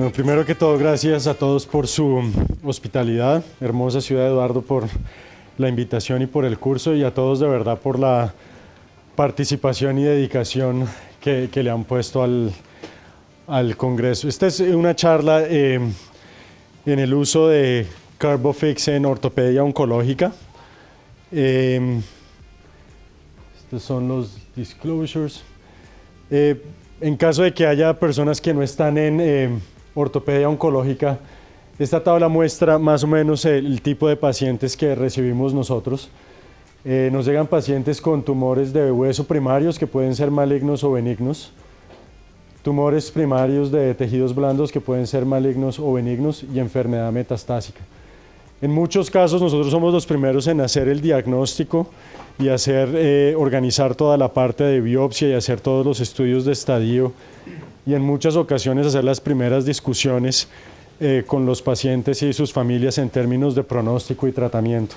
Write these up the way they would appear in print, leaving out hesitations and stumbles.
Bueno, primero que todo, gracias a todos por su hospitalidad, hermosa ciudad de Eduardo, por la invitación y por el curso, y a todos de verdad por la participación y dedicación que le han puesto al Congreso. Esta es una charla en el uso de Carbofix en ortopedia oncológica. Estos son los disclosures. En caso de que haya personas que no están en ortopedia oncológica, esta tabla muestra más o menos el tipo de pacientes que recibimos nosotros. Nos llegan pacientes con tumores de hueso primarios que pueden ser malignos o benignos, tumores primarios de tejidos blandos que pueden ser malignos o benignos, y enfermedad metastásica. En muchos casos nosotros somos los primeros en hacer el diagnóstico y organizar toda la parte de biopsia y hacer todos los estudios de estadio, y en muchas ocasiones hacer las primeras discusiones con los pacientes y sus familias en términos de pronóstico y tratamiento.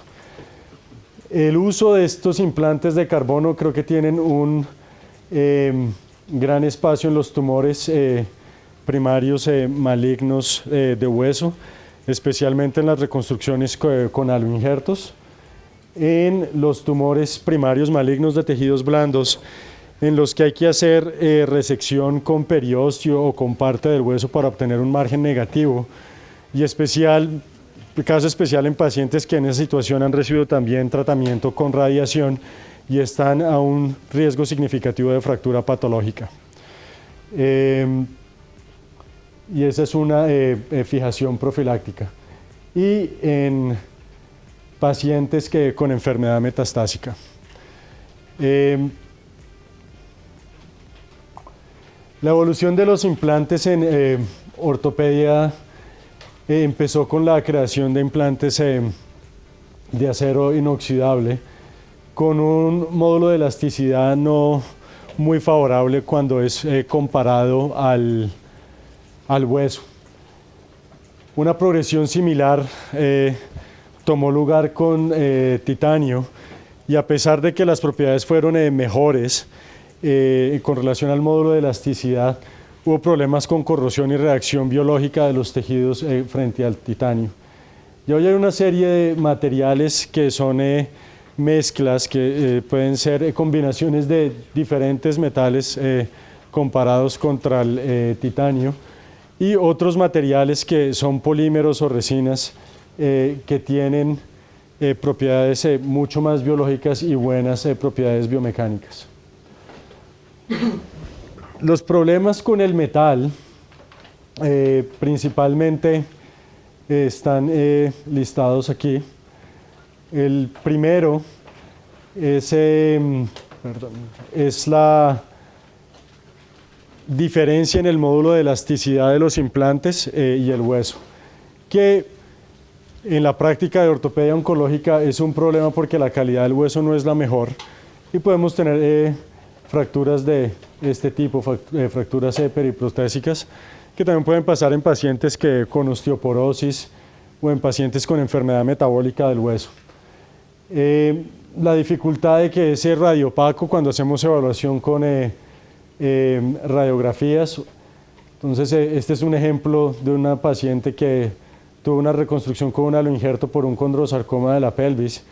El uso de estos implantes de carbono creo que tienen un gran espacio en los tumores primarios malignos de hueso, especialmente en las reconstrucciones con aloinjertos, en los tumores primarios malignos de tejidos blandos, en los que hay que hacer resección con periósteo o con parte del hueso para obtener un margen negativo, y caso especial en pacientes que en esa situación han recibido también tratamiento con radiación y están a un riesgo significativo de fractura patológica. Y esa es una fijación profiláctica. Y en pacientes con enfermedad metastásica. La evolución de los implantes en ortopedia empezó con la creación de implantes de acero inoxidable con un módulo de elasticidad no muy favorable cuando es comparado al hueso. Una progresión similar tomó lugar con titanio, y a pesar de que las propiedades fueron mejores con relación al módulo de elasticidad, hubo problemas con corrosión y reacción biológica de los tejidos frente al titanio. Y hoy hay una serie de materiales que son mezclas que pueden ser combinaciones de diferentes metales comparados contra el titanio, y otros materiales que son polímeros o resinas que tienen propiedades mucho más biológicas y buenas propiedades biomecánicas. Los problemas con el metal principalmente están listados aquí. El primero es la diferencia en el módulo de elasticidad de los implantes y el hueso, que en la práctica de ortopedia oncológica es un problema porque la calidad del hueso no es la mejor, y podemos tener fracturas de este tipo, fracturas periprotésicas, que también pueden pasar en pacientes con osteoporosis o en pacientes con enfermedad metabólica del hueso. La dificultad de que es radiopaco cuando hacemos evaluación con radiografías. Entonces este es un ejemplo de una paciente que tuvo una reconstrucción con un aloinjerto por un condrosarcoma de la pelvis,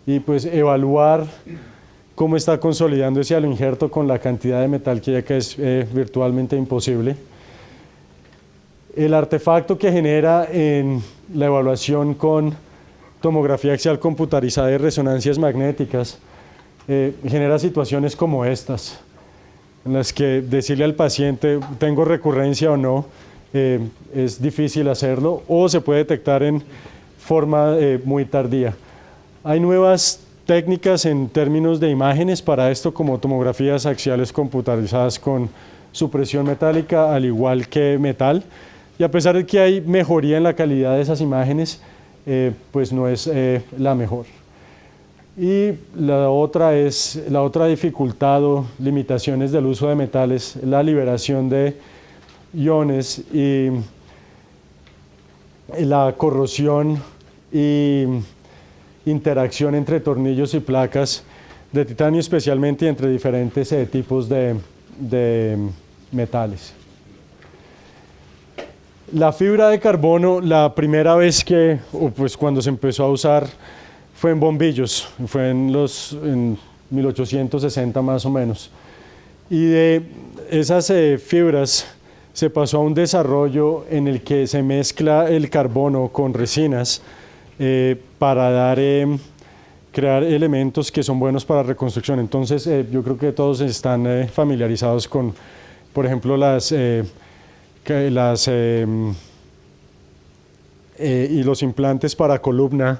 y pues evaluar cómo está consolidando ese aloinjerto con la cantidad de metal que ya que es virtualmente imposible. El artefacto que genera en la evaluación con tomografía axial computarizada y resonancias magnéticas genera situaciones como estas, en las que decirle al paciente tengo recurrencia o no es difícil hacerlo, o se puede detectar en forma muy tardía. Hay nuevas técnicas en términos de imágenes para esto, como tomografías axiales computarizadas con supresión metálica al igual que metal, y a pesar de que hay mejoría en la calidad de esas imágenes, pues no es la mejor. Y la otra dificultad o limitaciones del uso de metales, la liberación de iones y la corrosión y interacción entre tornillos y placas de titanio, especialmente entre diferentes tipos de metales. La fibra de carbono, la primera vez que, o pues cuando se empezó a usar, fue en bombillos, fue en 1860 más o menos. Y de esas fibras se pasó a un desarrollo en el que se mezcla el carbono con resinas para crear elementos que son buenos para reconstrucción. Entonces yo creo que todos están familiarizados con, por ejemplo, y los implantes para columna,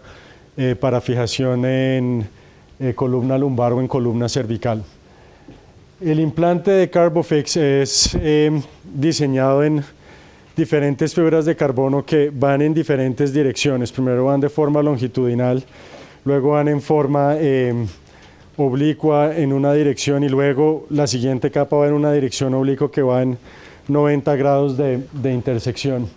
para fijación en columna lumbar o en columna cervical. El implante de Carbofix es diseñado en diferentes fibras de carbono que van en diferentes direcciones. Primero van de forma longitudinal, luego van en forma oblicua en una dirección y luego la siguiente capa va en una dirección oblicua que va en 90 grados de intersección.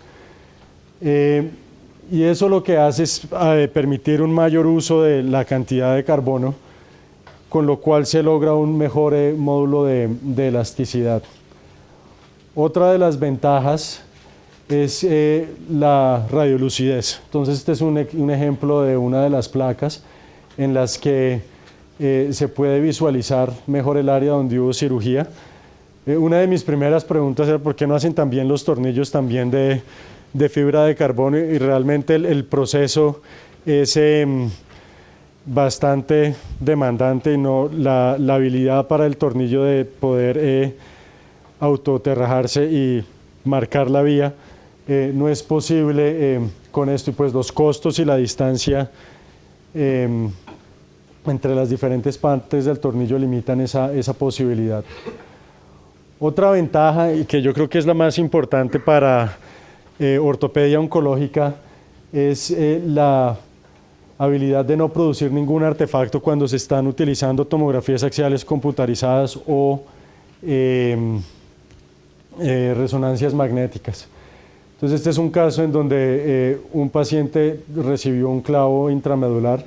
Y eso lo que hace es permitir un mayor uso de la cantidad de carbono, con lo cual se logra un mejor módulo de elasticidad. Otra de las ventajas es la radiolucidez. Entonces este es un ejemplo de una de las placas en las que se puede visualizar mejor el área donde hubo cirugía. Una de mis primeras preguntas era por qué no hacen también los tornillos también de fibra de carbono, y realmente el proceso es bastante demandante y la habilidad para el tornillo de poder autoterrajarse y marcar la vía no es posible con esto, y pues los costos y la distancia entre las diferentes partes del tornillo limitan esa posibilidad. Otra ventaja, y que yo creo que es la más importante para ortopedia oncológica, es la habilidad de no producir ningún artefacto cuando se están utilizando tomografías axiales computarizadas o resonancias magnéticas. Entonces este es un caso en donde un paciente recibió un clavo intramedular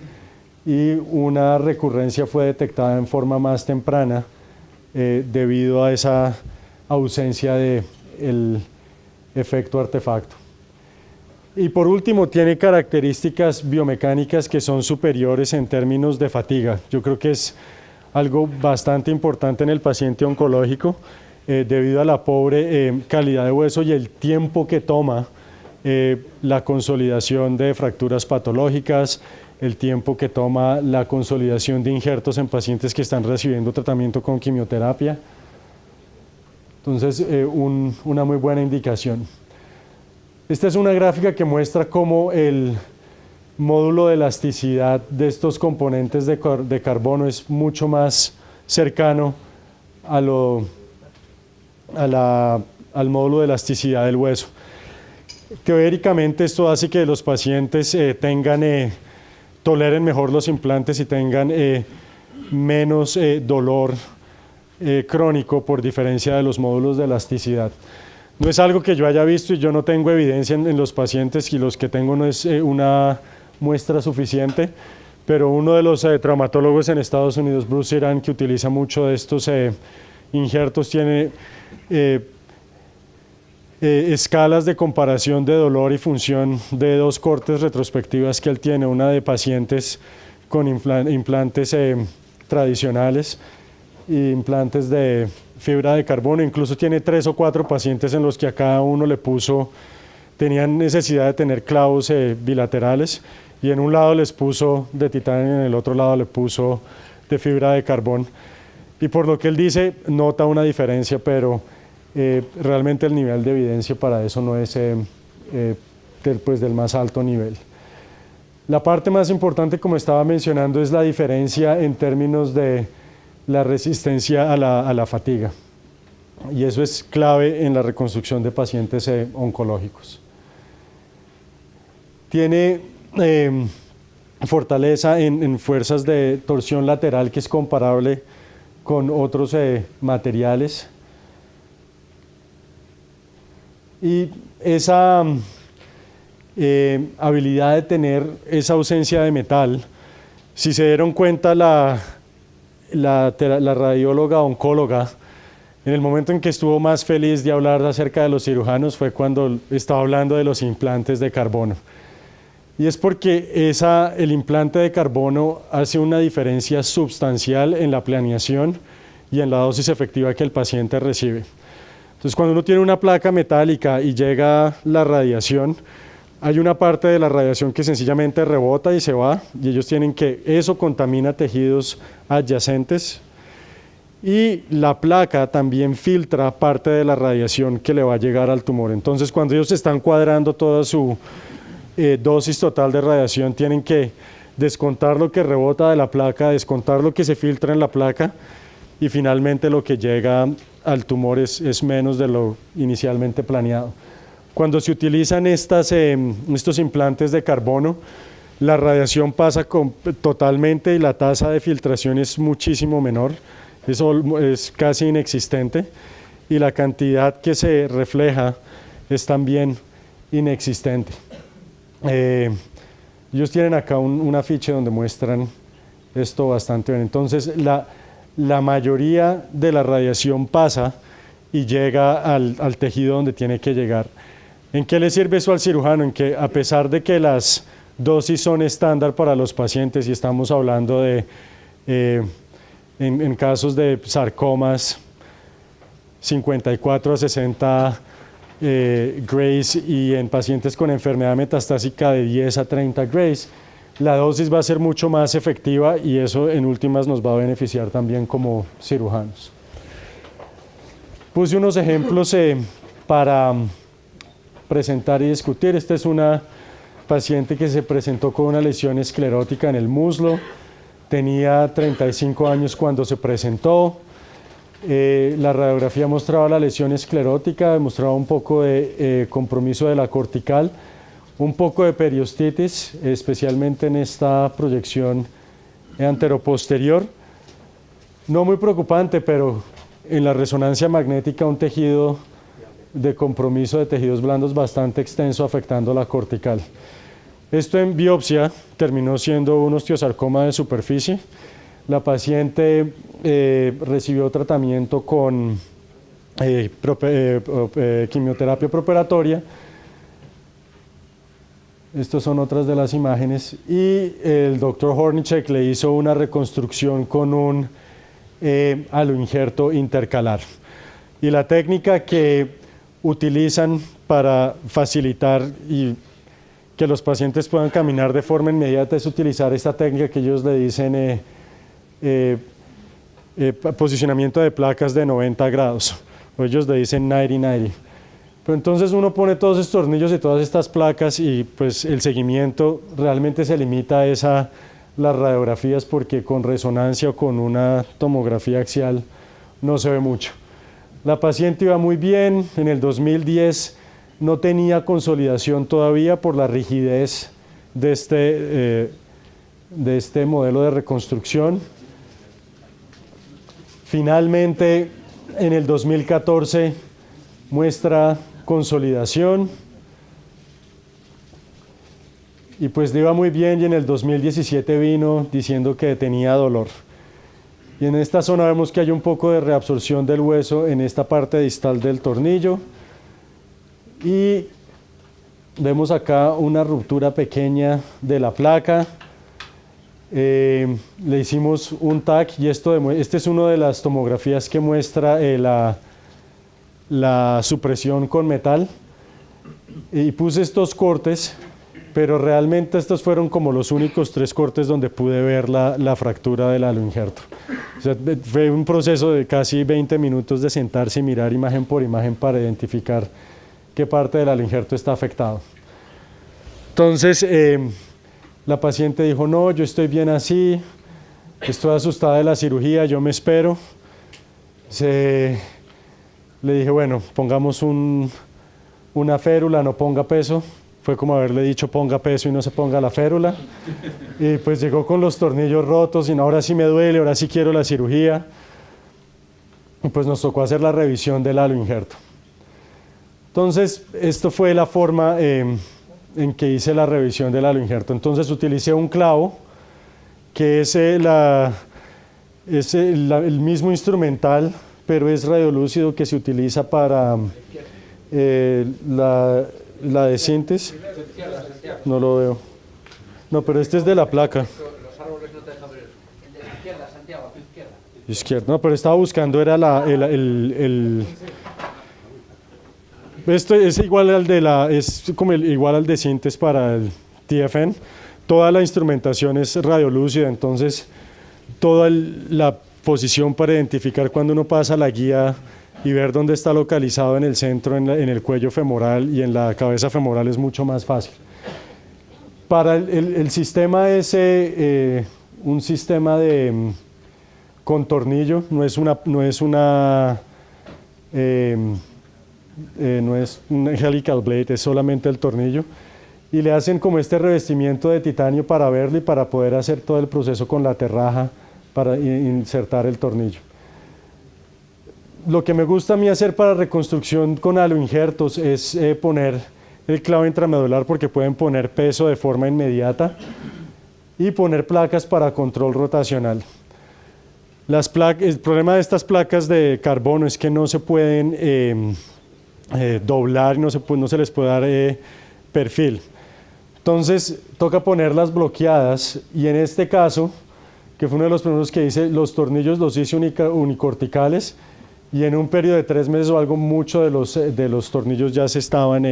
y una recurrencia fue detectada en forma más temprana debido a esa ausencia del efecto artefacto. Y por último, tiene características biomecánicas que son superiores en términos de fatiga. Yo creo que es algo bastante importante en el paciente oncológico debido a la pobre calidad de hueso y el tiempo que toma la consolidación de fracturas patológicas, el tiempo que toma la consolidación de injertos en pacientes que están recibiendo tratamiento con quimioterapia. Entonces, una muy buena indicación. Esta es una gráfica que muestra cómo el módulo de elasticidad de estos componentes de carbono es mucho más cercano al módulo de elasticidad del hueso. Teóricamente esto hace que los pacientes toleren mejor los implantes y tengan menos dolor crónico por diferencia de los módulos de elasticidad. No es algo que yo haya visto y yo no tengo evidencia en los pacientes, y los que tengo no es una muestra suficiente, pero uno de los traumatólogos en Estados Unidos, Bruce Iran, que utiliza mucho de estos injertos, tiene escalas de comparación de dolor y función de dos cortes retrospectivas que él tiene, una de pacientes con implantes tradicionales e implantes de fibra de carbono. Incluso tiene 3 o 4 pacientes en los que a cada uno tenían necesidad de tener clavos bilaterales, y en un lado les puso de titanio y en el otro lado le puso de fibra de carbón. Y por lo que él dice, nota una diferencia, pero realmente el nivel de evidencia para eso no es del más alto nivel. La parte más importante, como estaba mencionando, es la diferencia en términos de la resistencia a la fatiga, y eso es clave en la reconstrucción de pacientes oncológicos. Tiene fortaleza en fuerzas de torsión lateral que es comparable con otros materiales, y esa habilidad de tener esa ausencia de metal, si se dieron cuenta la radióloga oncóloga En el momento en que estuvo más feliz de hablar acerca de los cirujanos fue cuando estaba hablando de los implantes de carbono. Y es porque el implante de carbono hace una diferencia sustancial en la planeación y en la dosis efectiva que el paciente recibe. Entonces, cuando uno tiene una placa metálica y llega la radiación, hay una parte de la radiación que sencillamente rebota y se va, y ellos tienen que, eso contamina tejidos adyacentes, y la placa también filtra parte de la radiación que le va a llegar al tumor. Entonces, cuando ellos están cuadrando toda su dosis total de radiación, tienen que descontar lo que rebota de la placa, descontar lo que se filtra en la placa, y finalmente lo que llega al tumor es menos de lo inicialmente planeado. Cuando se utilizan estos implantes de carbono, la radiación pasa totalmente y la tasa de filtración es muchísimo menor, es casi inexistente, y la cantidad que se refleja es también inexistente. Ellos tienen acá un afiche donde muestran esto bastante bien. Entonces, la mayoría de la radiación pasa y llega al tejido donde tiene que llegar. ¿En qué le sirve eso al cirujano? En que a pesar de que las dosis son estándar para los pacientes, y estamos hablando de, en casos de sarcomas, 54 a 60 grays, y en pacientes con enfermedad metastásica de 10 a 30 grays, la dosis va a ser mucho más efectiva y eso en últimas nos va a beneficiar también como cirujanos. Puse unos ejemplos para presentar y discutir. Esta es una paciente que se presentó con una lesión esclerótica en el muslo, tenía 35 años cuando se presentó. La radiografía mostraba la lesión esclerótica, mostraba un poco de compromiso de la cortical, un poco de periostitis, especialmente en esta proyección anteroposterior. No muy preocupante, pero en la resonancia magnética un tejido de compromiso de tejidos blandos bastante extenso afectando la cortical. Esto en biopsia terminó siendo un osteosarcoma de superficie. La paciente recibió tratamiento con quimioterapia preoperatoria. Estas son otras de las imágenes. Y el doctor Hornicek le hizo una reconstrucción con un aloinjerto intercalar. Y la técnica que utilizan para facilitar y que los pacientes puedan caminar de forma inmediata es utilizar esta técnica que ellos le dicen posicionamiento de placas de 90 grados, o ellos le dicen 90-90. Pero entonces uno pone todos estos tornillos y todas estas placas y pues el seguimiento realmente se limita a las radiografías, porque con resonancia o con una tomografía axial no se ve mucho. La paciente iba muy bien. En el 2010 no tenía consolidación todavía por la rigidez de este modelo de reconstrucción. Finalmente, en el 2014 muestra consolidación y pues le iba muy bien, y en el 2017 vino diciendo que tenía dolor. Y en esta zona vemos que hay un poco de reabsorción del hueso en esta parte distal del tornillo. Y vemos acá una ruptura pequeña de la placa. Le hicimos un TAC y este es una de las tomografías que muestra la supresión con metal. Y puse estos cortes, pero realmente estos fueron como los únicos 3 cortes donde pude ver la fractura del aloinjerto. O sea, fue un proceso de casi 20 minutos de sentarse y mirar imagen por imagen para identificar qué parte del aloinjerto está afectado. Entonces, la paciente dijo, no, yo estoy bien así, estoy asustada de la cirugía, yo me espero. Le dije, bueno, pongamos una férula, no ponga peso. Fue como haberle dicho ponga peso y no se ponga la férula. Y pues llegó con los tornillos rotos y no, ahora sí me duele, ahora sí quiero la cirugía. Y pues nos tocó hacer la revisión del aloinjerto. Entonces, esto fue la forma en que hice la revisión del aloinjerto. Entonces utilicé un clavo, que es el mismo instrumental, pero es radiolúcido que se utiliza para la de síntesis. No lo veo. No, pero este es de la placa. Los árboles no te dejan ver. El de la izquierda, Santiago, a tu izquierda. Izquierda. No, pero estaba buscando, era esto es igual al de es como igual al de síntesis para el TFN. Toda la instrumentación es radiolúcida, entonces toda la posición para identificar cuando uno pasa la guía y ver dónde está localizado en el centro, en el cuello femoral y en la cabeza femoral es mucho más fácil. Para el sistema es un sistema con tornillo, no es un helical blade, es solamente el tornillo. Y le hacen como este revestimiento de titanio para verlo y para poder hacer todo el proceso con la aterraja para insertar el tornillo. Lo que me gusta a mí hacer para reconstrucción con aloinjertos es poner el clavo intramedular porque pueden poner peso de forma inmediata y poner placas para control rotacional. El problema de estas placas de carbono es que no se pueden doblar, no se les puede dar perfil. Entonces toca ponerlas bloqueadas y en este caso, que fue uno de los primeros que hice, los tornillos los hice unicorticales y en un periodo de 3 meses o algo, muchos de los tornillos ya se estaban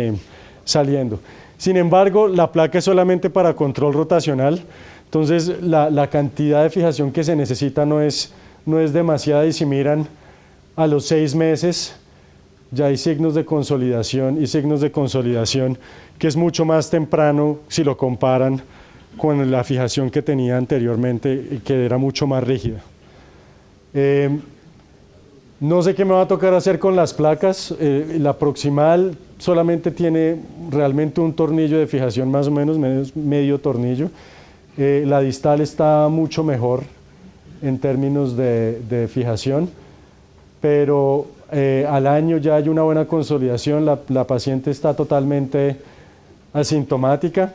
saliendo. Sin embargo, la placa es solamente para control rotacional, entonces la cantidad de fijación que se necesita no es demasiada y si miran a los 6 meses ya hay signos de consolidación que es mucho más temprano si lo comparan con la fijación que tenía anteriormente, que era mucho más rígida. No sé qué me va a tocar hacer con las placas. La proximal solamente tiene realmente un tornillo de fijación, más o menos medio tornillo. La distal está mucho mejor en términos de fijación, pero al año ya hay una buena consolidación, la paciente está totalmente asintomática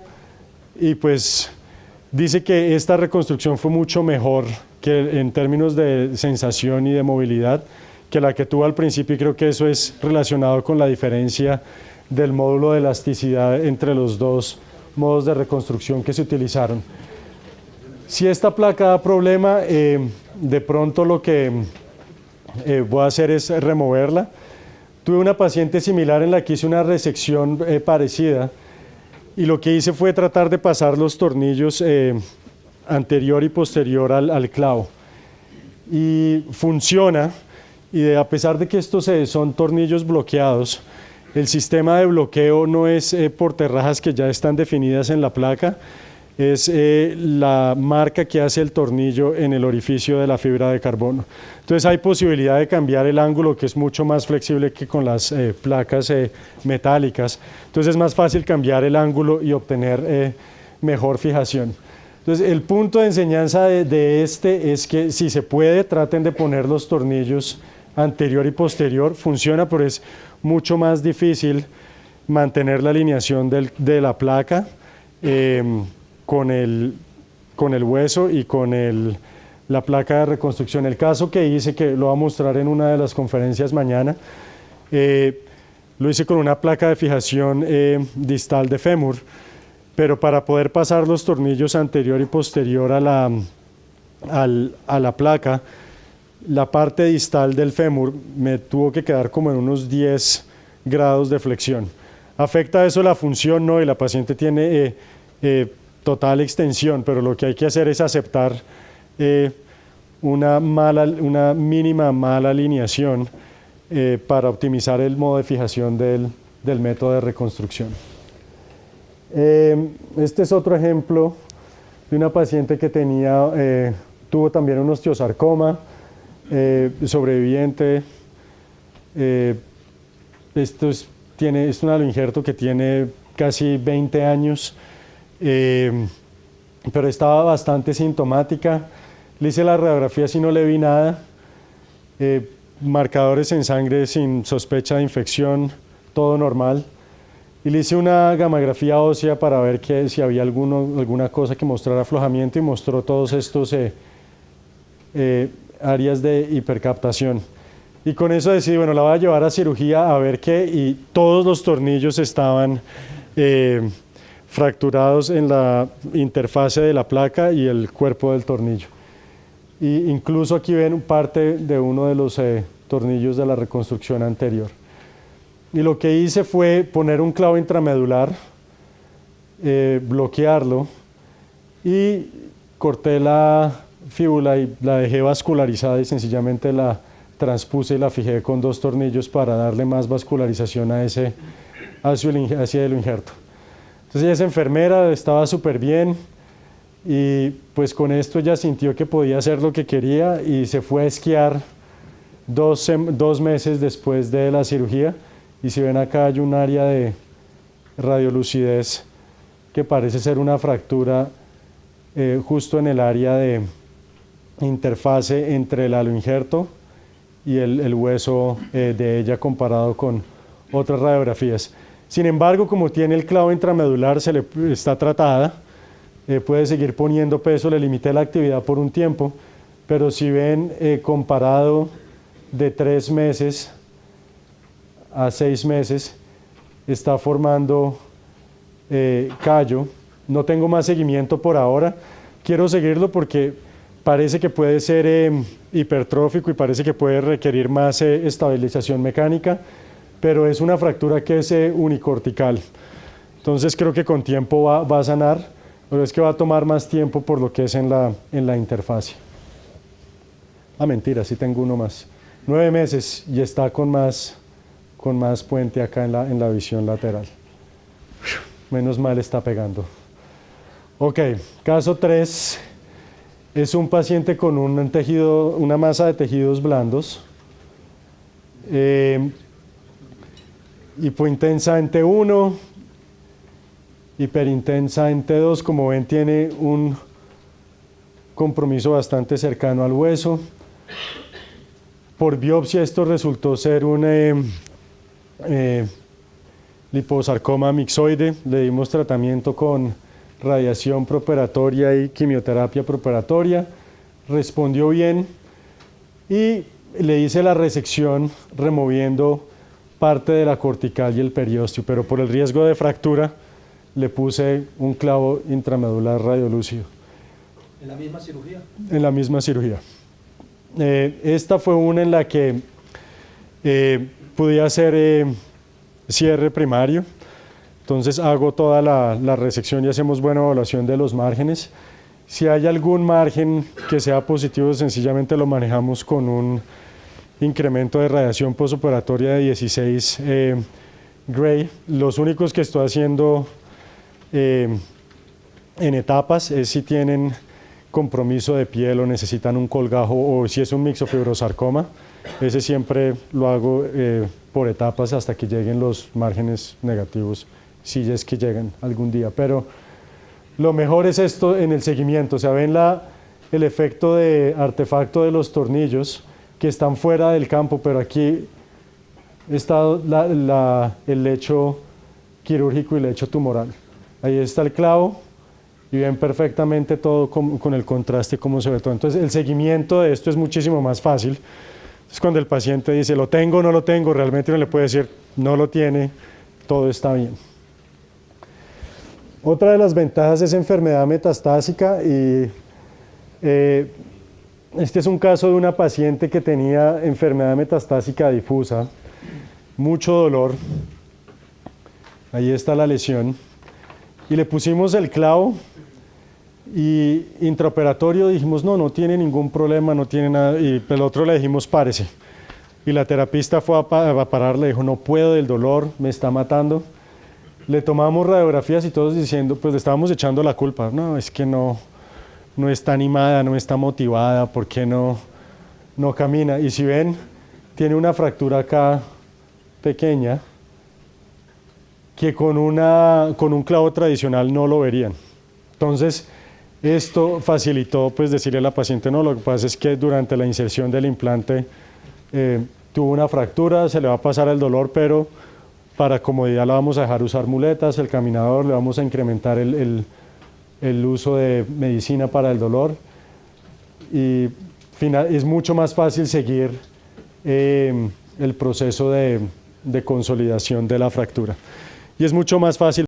y pues dice que esta reconstrucción fue mucho mejor que en términos de sensación y de movilidad que la que tuvo al principio, y creo que eso es relacionado con la diferencia del módulo de elasticidad entre los dos modos de reconstrucción que se utilizaron. Si esta placa da problema, de pronto lo que voy a hacer es removerla. Tuve una paciente similar en la que hice una resección parecida y lo que hice fue tratar de pasar los tornillos anterior y posterior al clavo y funciona. Y a pesar de que estos son tornillos bloqueados, el sistema de bloqueo no es por terrajas que ya están definidas en la placa, es la marca que hace el tornillo en el orificio de la fibra de carbono. Entonces hay posibilidad de cambiar el ángulo, que es mucho más flexible que con las placas metálicas. Entonces es más fácil cambiar el ángulo y obtener mejor fijación. Entonces el punto de enseñanza de este es que si se puede, traten de poner los tornillos anterior y posterior. Funciona, pero es mucho más difícil mantener la alineación de la placa con el hueso y con la placa de reconstrucción. El caso que hice, que lo voy a mostrar en una de las conferencias mañana, lo hice con una placa de fijación distal de fémur, pero para poder pasar los tornillos anterior y posterior a la placa, la parte distal del fémur me tuvo que quedar como en unos 10 grados de flexión. ¿Afecta eso la función? No, y la paciente tiene total extensión, pero lo que hay que hacer es aceptar una mínima mala alineación para optimizar el modo de fijación del método de reconstrucción. Este es otro ejemplo de una paciente que tuvo también un osteosarcoma, sobreviviente. Esto es un aloinjerto que tiene casi 20 años, pero estaba bastante sintomática. Le hice la radiografía si no le vi nada, marcadores en sangre sin sospecha de infección, todo normal. Y le hice una gamografía ósea para ver si había alguna cosa que mostrara aflojamiento y mostró todos estos áreas de hipercaptación. Y con eso decidí, bueno, la voy a llevar a cirugía a ver qué, y todos los tornillos estaban fracturados en la interfase de la placa y el cuerpo del tornillo. Y incluso aquí ven parte de uno de los tornillos de la reconstrucción anterior. Y lo que hice fue poner un clavo intramedular, bloquearlo, y corté la fíbula y la dejé vascularizada y sencillamente la transpuse y la fijé con 2 tornillos para darle más vascularización a ese hacia el injerto. Entonces ella es enfermera, estaba súper bien, y pues con esto ella sintió que podía hacer lo que quería y se fue a esquiar 2 meses después de la cirugía. Y si ven acá hay un área de radiolucidez que parece ser una fractura justo en el área de interfase entre el aloinjerto y el hueso de ella comparado con otras radiografías. Sin embargo, como tiene el clavo intramedular, está tratada, puede seguir poniendo peso, le limité la actividad por un tiempo, pero si ven comparado de 3 meses a 6 meses, está formando callo. No tengo más seguimiento por ahora, quiero seguirlo porque parece que puede ser hipertrófico y parece que puede requerir más estabilización mecánica, pero es una fractura que es unicortical. Entonces creo que con tiempo va a sanar, pero es que va a tomar más tiempo por lo que es en la interfase. Ah, mentira, sí tengo uno más. 9 meses y está con más puente acá en la visión lateral. Menos mal está pegando. Ok, caso 3. Es un paciente con una masa de tejidos blandos, hipointensa en T1, hiperintensa en T2. Como ven, tiene un compromiso bastante cercano al hueso. Por biopsia esto resultó ser un liposarcoma mixoide. Le dimos tratamiento con radiación preoperatoria y quimioterapia preoperatoria, respondió bien y le hice la resección removiendo parte de la cortical y el periósteo, pero por el riesgo de fractura le puse un clavo intramedular radiolúcido. ¿En la misma cirugía? En la misma cirugía. Esta fue una en la que podía hacer cierre primario. Entonces hago toda la resección y hacemos buena evaluación de los márgenes. Si hay algún margen que sea positivo, sencillamente lo manejamos con un incremento de radiación postoperatoria de 16 Gray. Los únicos que estoy haciendo en etapas es si tienen compromiso de piel o necesitan un colgajo, o si es un mixofibrosarcoma. Ese siempre lo hago por etapas hasta que lleguen los márgenes negativos, si es que llegan algún día. Pero lo mejor es esto en el seguimiento. O sea, ven el efecto de artefacto de los tornillos que están fuera del campo, pero aquí está el lecho quirúrgico y el lecho tumoral. Ahí está el clavo y ven perfectamente todo con el contraste cómo se ve todo. Entonces el seguimiento de esto es muchísimo más fácil. Es cuando el paciente dice, ¿lo tengo o no lo tengo? Realmente uno le puede decir, no lo tiene, todo está bien. Otra de las ventajas es enfermedad metastásica, y este es un caso de una paciente que tenía enfermedad metastásica difusa, mucho dolor, ahí está la lesión, y le pusimos el clavo, y intraoperatorio dijimos, no tiene ningún problema, no tiene nada, y el otro le dijimos, párese. Y la terapista fue a parar, le dijo, no puedo del dolor, me está matando. Le tomamos radiografías y todos diciendo, pues le estábamos echando la culpa, no, es que no está animada, no está motivada, ¿por qué no camina? Y si ven, tiene una fractura acá pequeña, que con un clavo tradicional no lo verían. Entonces, esto facilitó pues decirle a la paciente, no, lo que pasa es que durante la inserción del implante tuvo una fractura, se le va a pasar el dolor, pero para comodidad la vamos a dejar usar muletas, el caminador, le vamos a incrementar el uso de medicina para el dolor, y es mucho más fácil seguir el proceso de consolidación de la fractura. Y es mucho más fácil